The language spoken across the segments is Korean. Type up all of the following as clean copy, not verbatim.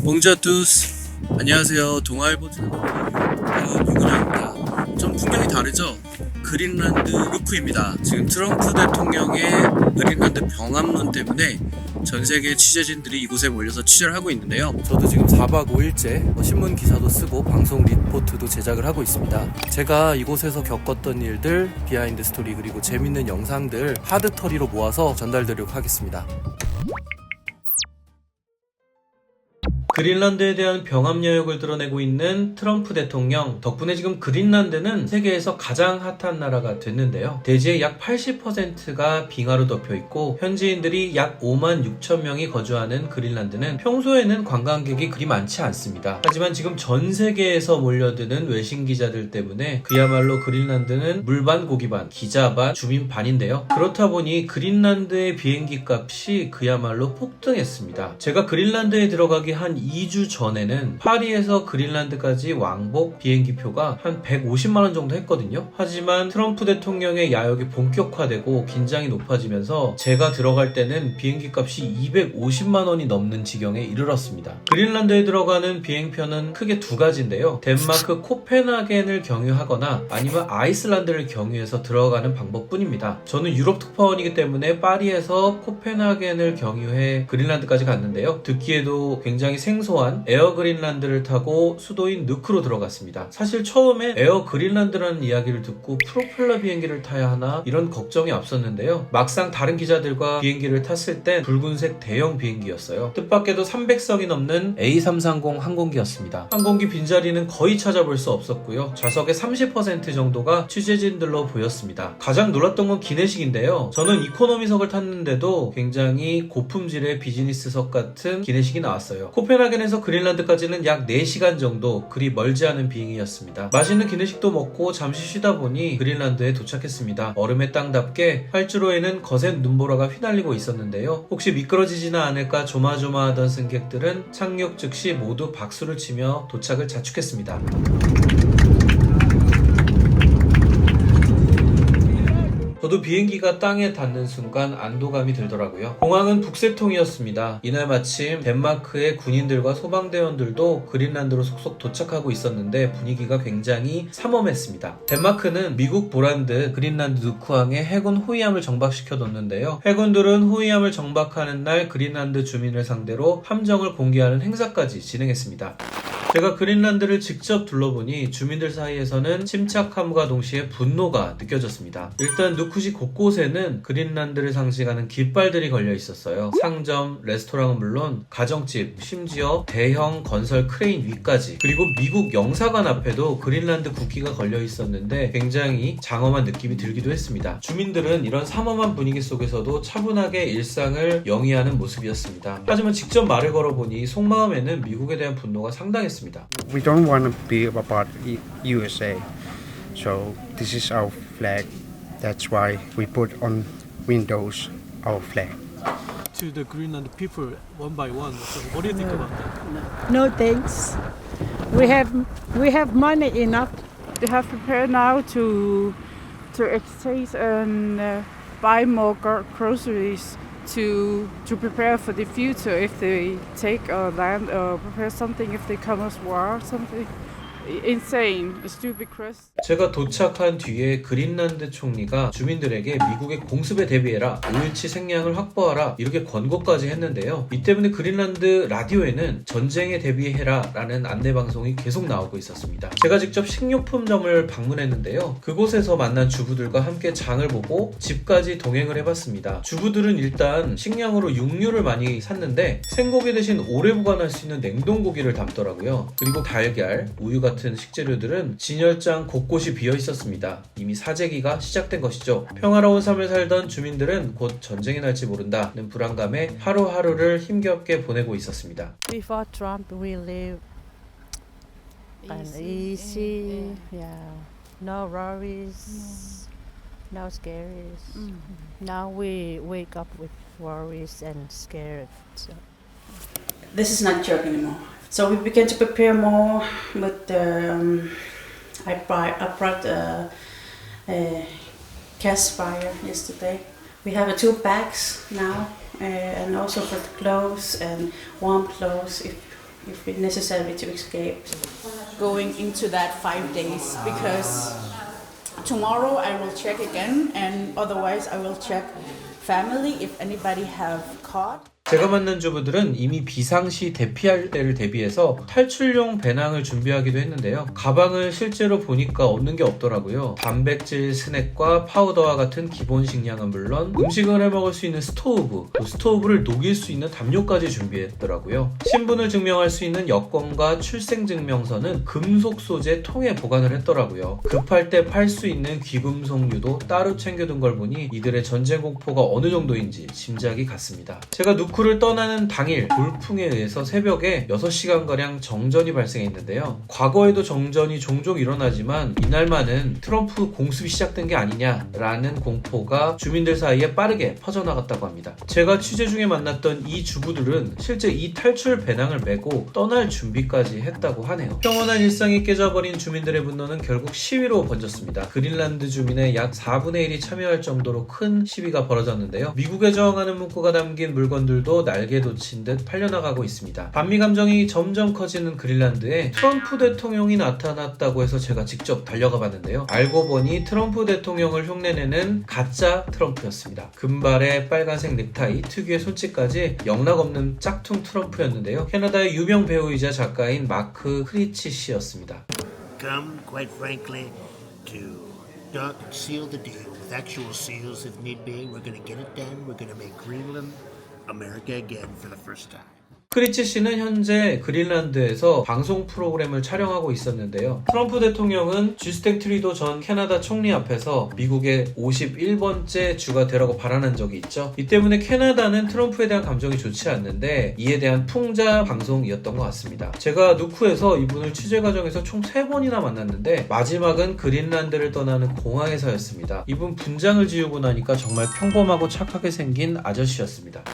봉자투스 안녕하세요. 동아일보 유근영입니다. 좀 풍경이 다르죠? 그린란드 루크입니다. 지금 트럼프 대통령의 그린란드 병합론 때문에 전 세계 취재진들이 이곳에 몰려서 취재를 하고 있는데요. 저도 지금 4박 5일째 신문 기사도 쓰고 방송 리포트도 제작을 하고 있습니다. 제가 이곳에서 겪었던 일들, 비하인드 스토리 그리고 재밌는 영상들 하드터리로 모아서 전달드리도록 하겠습니다. 그린란드에 대한 병합 여역을 드러내고 있는 트럼프 대통령 덕분에 지금 그린란드는 세계에서 가장 핫한 나라가 됐는데요. 대지의 약 80%가 빙하로 덮여 있고 현지인들이 약 5만 6천 명이 거주하는 그린란드는 평소에는 관광객이 그리 많지 않습니다. 하지만 지금 전 세계에서 몰려드는 외신 기자들 때문에 그야말로 그린란드는 물반 고기반, 기자반, 주민반인데요. 그렇다 보니 그린란드의 비행기 값이 그야말로 폭등했습니다. 제가 그린란드에 들어가기 한 2주 전에는 파리에서 그린란드까지 왕복 비행기표가 한 150만원 정도 했거든요. 하지만 트럼프 대통령의 야욕이 본격화되고 긴장이 높아지면서 제가 들어갈 때는 비행기 값이 250만원이 넘는 지경에 이르렀습니다. 그린란드에 들어가는 비행편은 크게 두 가지인데요. 덴마크 코펜하겐을 경유하거나 아니면 아이슬란드를 경유해서 들어가는 방법뿐입니다. 저는 유럽 특파원이기 때문에 파리에서 코펜하겐을 경유해 그린란드까지 갔는데요. 듣기에도 굉장히 생소한 에어 그린란드를 타고 수도인 누크로 들어갔습니다. 사실 처음에 에어 그린란드라는 이야기를 듣고 프로펠러 비행기를 타야 하나 이런 걱정이 앞섰는데요. 막상 다른 기자들과 비행기를 탔을 땐 붉은색 대형 비행기였어요. 뜻밖에도 300석이 넘는 A330 항공기였습니다. 항공기 빈자리는 거의 찾아볼 수 없었고요. 좌석의 30% 정도가 취재진들로 보였습니다. 가장 놀랐던 건 기내식인데요. 저는 이코노미석을 탔는데도 굉장히 고품질의 비즈니스석 같은 기내식이 나왔어요. 코펜하겐에서 그린란드까지는 약 4시간 정도 그리 멀지 않은 비행이었습니다. 맛있는 기내식도 먹고 잠시 쉬다 보니 그린란드에 도착했습니다. 얼음의 땅답게 활주로에는 거센 눈보라가 휘날리고 있었는데요. 혹시 미끄러지지는 않을까 조마조마하던 승객들은 착륙 즉시 모두 박수를 치며 도착을 자축했습니다. 저도 비행기가 땅에 닿는 순간 안도감이 들더라고요. 공항은 북새통이었습니다. 이날 마침 덴마크의 군인들과 소방대원들도 그린란드로 속속 도착하고 있었는데 분위기가 굉장히 삼엄했습니다. 덴마크는 미국 보란드 그린란드 누크항에 해군 호위함을 정박시켜 뒀는데요. 해군들은 호위함을 정박하는 날 그린란드 주민을 상대로 함정을 공개하는 행사까지 진행했습니다. 제가 그린란드를 직접 둘러보니 주민들 사이에서는 침착함과 동시에 분노가 느껴졌습니다. 일단 누크시 곳곳에는 그린란드를 상징하는 깃발들이 걸려 있었어요. 상점, 레스토랑은 물론 가정집, 심지어 대형 건설 크레인 위까지, 그리고 미국 영사관 앞에도 그린란드 국기가 걸려 있었는데 굉장히 장엄한 느낌이 들기도 했습니다. 주민들은 이런 삼엄한 분위기 속에서도 차분하게 일상을 영위하는 모습이었습니다. 하지만 직접 말을 걸어보니 속마음에는 미국에 대한 분노가 상당했습니다. We don't want to be about USA, so this is our flag. That's why we put on windows our flag. To the Greenland people one by one. So what do you think about that? No thanks. We have money enough. They have prepared now to exchange and buy more groceries to prepare for the future if they take land or prepare something if they come as war or something. Insane, stupid crust. 제가 도착한 뒤에 그린란드 총리가 주민들에게 미국의 공습에 대비해라, 5일치 생량을 확보하라 이렇게 권고까지 했는데요. 이 때문에 그린란드 라디오에는 전쟁에 대비해라 라는 안내방송이 계속 나오고 있었습니다. 제가 직접 식료품점을 방문했는데요. 그곳에서 만난 주부들과 함께 장을 보고 집까지 동행을 해봤습니다. 주부들은 일단 식량으로 육류를 많이 샀는데 생고기 대신 오래 보관할 수 있는 냉동고기를 담더라고요. 그리고 달걀, 우유 같은 식재료들은 진열장 곳곳이 비어 있었습니다. 이미 사재기가 시작된 것이죠. 평화로운 삶을 살던 주민들은 곧 전쟁이 날지 모른다는 불안감에 하루하루를 힘겹게 보내고 있었습니다. Before Trump, we live easy, yeah, no worries, no scaries. Now we wake up with worries and scared. So. This is not joke anymore. So we began to prepare more, but I brought a gas fire yesterday. We have 2 bags now, and also for the clothes and warm clothes if if it's necessary to escape. Going into that 5 days because tomorrow I will check again, and otherwise I will check family if anybody have caught. 제가 만난 주부들은 이미 비상시 대피할 때를 대비해서 탈출용 배낭을 준비하기도 했는데요. 가방을 실제로 보니까 없는 게 없더라고요. 단백질 스낵과 파우더와 같은 기본 식량은 물론 음식을 해먹을 수 있는 스토브, 또 스토브를 녹일 수 있는 담요까지 준비했더라고요. 신분을 증명할 수 있는 여권과 출생증명서는 금속 소재 통에 보관을 했더라고요. 급할 때 팔 수 있는 귀금속류도 따로 챙겨둔 걸 보니 이들의 전쟁 공포가 어느 정도인지 짐작이 갔습니다. 제가 누쿠를 떠나는 당일 돌풍에 의해서 새벽에 6시간가량 정전이 발생했는데요. 과거에도 정전이 종종 일어나지만 이날만은 트럼프 공습이 시작된 게 아니냐라는 공포가 주민들 사이에 빠르게 퍼져나갔다고 합니다. 제가 취재 중에 만났던 이 주부들은 실제 이 탈출 배낭을 메고 떠날 준비까지 했다고 하네요. 평온한 일상이 깨져버린 주민들의 분노는 결국 시위로 번졌습니다. 그린란드 주민의 약 4분의 1이 참여할 정도로 큰 시위가 벌어졌는데요. 미국에 저항하는 문구가 담긴 물건들도 날개 돋친 듯 팔려나가고 있습니다. 반미 감정이 점점 커지는 그린란드에 트럼프 대통령이 나타났다고 해서 제가 직접 달려가 봤는데요. 알고 보니 트럼프 대통령을 흉내내는 가짜 트럼프였습니다. 금발에 빨간색 넥타이, 특유의 손짓까지 영락없는 짝퉁 트럼프였는데요. 캐나다의 유명 배우이자 작가인 마크 크리치 씨였습니다. Come, quite frankly, to dock and seal the deal with actual seals if need be. We're going to get it done. We're going to make Greenland America again for the first time. 크리치 씨는 현재 그린란드에서 방송 프로그램을 촬영하고 있었는데요. 트럼프 대통령은 주스틴 트루도 전 캐나다 총리 앞에서 미국의 51번째 주가 되라고 발언한 적이 있죠. 이 때문에 캐나다는 트럼프에 대한 감정이 좋지 않는데 이에 대한 풍자 방송이었던 것 같습니다. 제가 누쿠에서 이분을 취재 과정에서 총 3번이나 만났는데 마지막은 그린란드를 떠나는 공항에서였습니다. 이분 분장을 지우고 나니까 정말 평범하고 착하게 생긴 아저씨였습니다.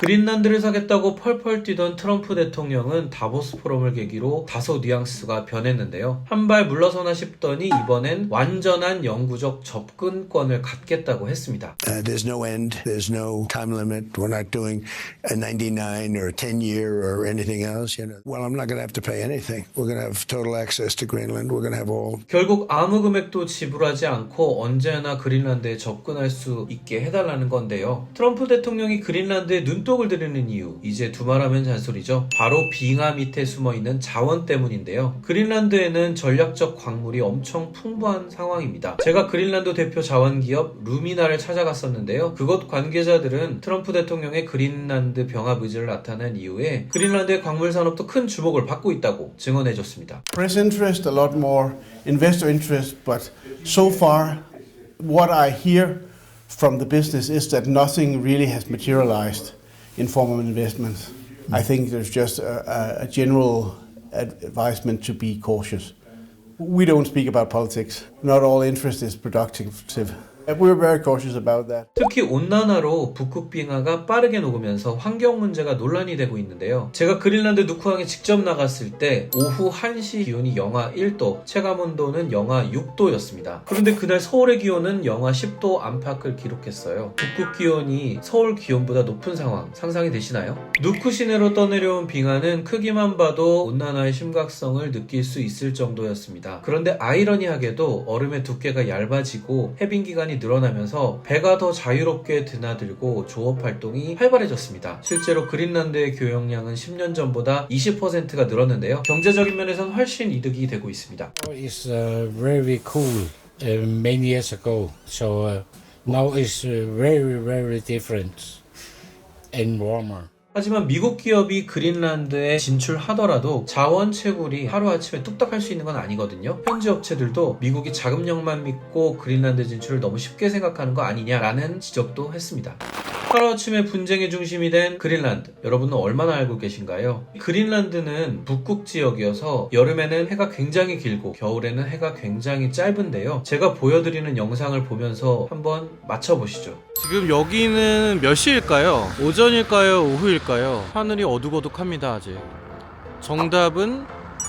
그린란드를 사겠다고 펄펄 뛰던 트럼프 대통령은 다보스 포럼을 계기로 다소 뉘앙스가 변했는데요. 한 발 물러서나 싶더니 이번엔 완전한 영구적 접근권을 갖겠다고 했습니다. There's no end. There's no time limit. We're not doing a 99 or a 10-year or anything else. You know. Well, I'm not going to have to pay anything. We're going to have total access to Greenland. We're going to have all. 결국 아무 금액도 지불하지 않고 언제나 그린란드에 접근할 수 있게 해달라는 건데요. 트럼프 대통령이 그린란드에 눈독을 들이는 이유, 이제 두말하면 잔소리죠. 바로 빙하 밑에 숨어있는 자원 때문인데요. 그린란드에는 전략적 광물이 엄청 풍부한 상황입니다. 제가 그린란드 대표 자원기업 루미나를 찾아갔었는데요. 그곳 관계자들은 트럼프 대통령의 그린란드 병합 의지를 나타낸 이후에 그린란드의 광물 산업도 큰 주목을 받고 있다고 증언해줬습니다. Press interest, a lot more investor interest, but so far what I hear from the business is that nothing really has materialized in form of investments. I think there's just a general advisement to be cautious. We don't speak about politics. Not all interest is productive. We're very cautious about that. 특히 온난화로 북극 빙하가 빠르게 녹으면서 환경 문제가 논란이 되고 있는데요. 제가 그린란드 누쿠항에 직접 나갔을 때 오후 1시 기온이 영하 1도, 체감 온도는 영하 6도였습니다. 그런데 그날 서울의 기온은 영하 10도 안팎을 기록했어요. 북극 기온이 서울 기온보다 높은 상황 상상이 되시나요? 누쿠 시내로 떠내려온 빙하는 크기만 봐도 온난화의 심각성을 느낄 수 있을 정도였습니다. 그런데 아이러니하게도 얼음의 두께가 얇아지고 해빙 기간이 늘어나면서 배가 더 자유롭게 드나들고 조업 활동이 활발해졌습니다. 실제로 그린란드의 교역량은 10년 전보다 20%가 늘었는데요. 경제적인 면에서는 훨씬 이득이 되고 있습니다. It's very cool many years ago, so now it's very different and warmer. 하지만 미국 기업이 그린란드에 진출하더라도 자원 채굴이 하루아침에 뚝딱 할 수 있는 건 아니거든요. 현지 업체들도 미국이 자금력만 믿고 그린란드 진출을 너무 쉽게 생각하는 거 아니냐라는 지적도 했습니다. 하루아침에 분쟁의 중심이 된 그린란드, 여러분은 얼마나 알고 계신가요? 그린란드는 북극 지역이어서 여름에는 해가 굉장히 길고 겨울에는 해가 굉장히 짧은데요. 제가 보여드리는 영상을 보면서 한번 맞춰보시죠. 지금 여기는 몇 시일까요? 오전일까요? 오후일까요? 하늘이 어둑어둑합니다. 아직 정답은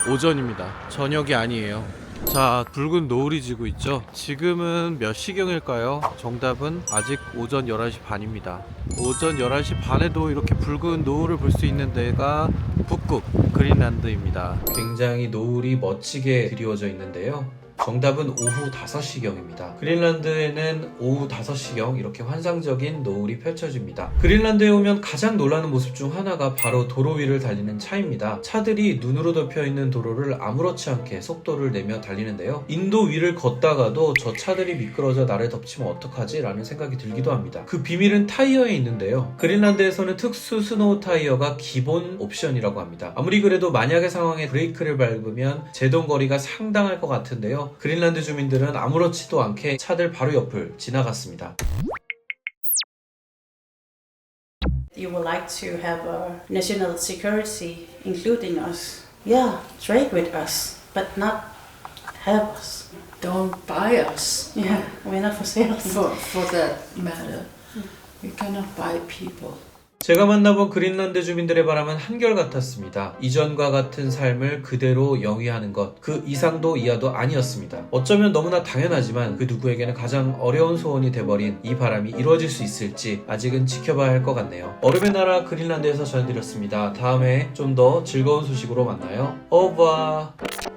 오전입니다. 저녁이 아니에요. 자, 붉은 노을이 지고 있죠. 지금은 몇 시경일까요? 정답은 아직 오전 11시 반입니다. 오전 11시 반에도 이렇게 붉은 노을을 볼 수 있는 데가 북극 그린란드입니다. 굉장히 노을이 멋지게 드리워져 있는데요. 정답은 오후 5시경입니다. 그린란드에는 오후 5시경 이렇게 환상적인 노을이 펼쳐집니다. 그린란드에 오면 가장 놀라는 모습 중 하나가 바로 도로 위를 달리는 차입니다. 차들이 눈으로 덮여있는 도로를 아무렇지 않게 속도를 내며 달리는데요. 인도 위를 걷다가도 저 차들이 미끄러져 나를 덮치면 어떡하지? 라는 생각이 들기도 합니다. 그 비밀은 타이어에 있는데요. 그린란드에서는 특수 스노우 타이어가 기본 옵션이라고 합니다. 아무리 그래도 만약의 상황에 브레이크를 밟으면 제동거리가 상당할 것 같은데요. 그린란드 주민들은 아무렇지도 않게 차들 바로 옆을 지나갔습니다. You would like to have a national security, including us. Yeah, trade with us, but not have us. Don't buy us. Yeah, we're not for sale. For that matter, we cannot buy people. 제가 만나본 그린란드 주민들의 바람은 한결같았습니다. 이전과 같은 삶을 그대로 영위하는 것, 그 이상도 이하도 아니었습니다. 어쩌면 너무나 당연하지만 그 누구에게는 가장 어려운 소원이 돼버린 이 바람이 이루어질 수 있을지 아직은 지켜봐야 할 것 같네요. 얼음의 나라 그린란드에서 전해드렸습니다. 다음에 좀 더 즐거운 소식으로 만나요. 오브아.